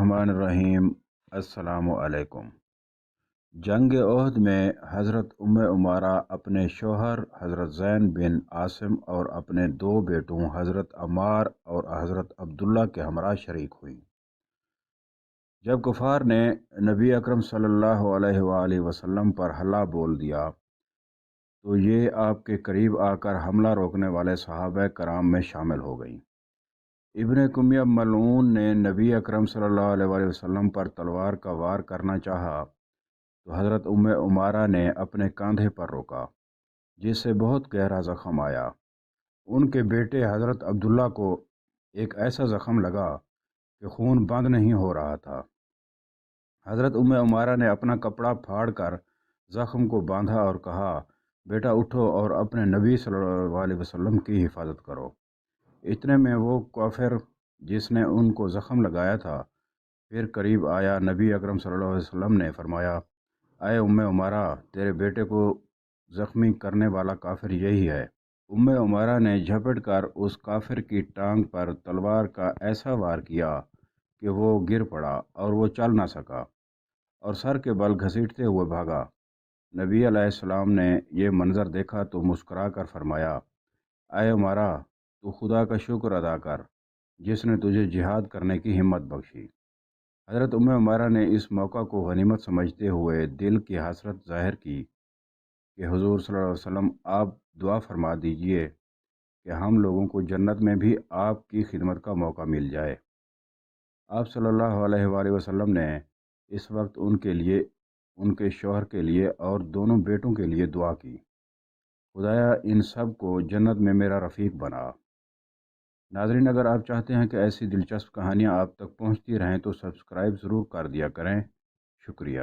الرحمن الرحیم۔ السلام علیکم۔ جنگ احد میں حضرت عمارہ اپنے شوہر حضرت زین بن عاصم اور اپنے دو بیٹوں حضرت عمار اور حضرت عبداللہ کے ہمراہ شریک ہوئی۔ جب کفار نے نبی اکرم صلی اللہ علیہ وآلہ وسلم پر حملہ بول دیا تو یہ آپ کے قریب آ کر حملہ روکنے والے صحابہ کرام میں شامل ہو گئیں۔ ابن کمیہ ملعون نے نبی اکرم صلی اللہ علیہ وآلہ وسلم پر تلوار کا وار کرنا چاہا تو حضرت عمارہ نے اپنے کاندھے پر روکا، جس سے بہت گہرا زخم آیا۔ ان کے بیٹے حضرت عبداللہ کو ایک ایسا زخم لگا کہ خون بند نہیں ہو رہا تھا۔ حضرت عمارہ نے اپنا کپڑا پھاڑ کر زخم کو باندھا اور کہا، بیٹا اٹھو اور اپنے نبی صلی اللہ علیہ وسلم کی حفاظت کرو۔ اتنے میں وہ کافر جس نے ان کو زخم لگایا تھا پھر قریب آیا۔ نبی اکرم صلی اللہ علیہ وسلم نے فرمایا، اے عمارہ، تیرے بیٹے کو زخمی کرنے والا کافر یہی ہے۔ عمارہ نے جھپٹ کر اس کافر کی ٹانگ پر تلوار کا ایسا وار کیا کہ وہ گر پڑا اور وہ چل نہ سکا اور سر کے بل گھسیٹتے ہوئے بھاگا۔ نبی علیہ السلام نے یہ منظر دیکھا تو مسکرا کر فرمایا، اے عمارہ، تو خدا کا شکر ادا کر جس نے تجھے جہاد کرنے کی ہمت بخشی۔ حضرت عمارہ نے اس موقع کو غنیمت سمجھتے ہوئے دل کی حسرت ظاہر کی کہ حضور صلی اللہ علیہ وسلم آپ دعا فرما دیجئے کہ ہم لوگوں کو جنت میں بھی آپ کی خدمت کا موقع مل جائے۔ آپ صلی اللہ علیہ وآلہ وسلم نے اس وقت ان کے لیے، ان کے شوہر کے لیے اور دونوں بیٹوں کے لیے دعا کی، خدایا ان سب کو جنت میں میرا رفیق بنا۔ ناظرین، اگر آپ چاہتے ہیں کہ ایسی دلچسپ کہانیاں آپ تک پہنچتی رہیں تو سبسکرائب ضرور کر دیا کریں۔ شکریہ۔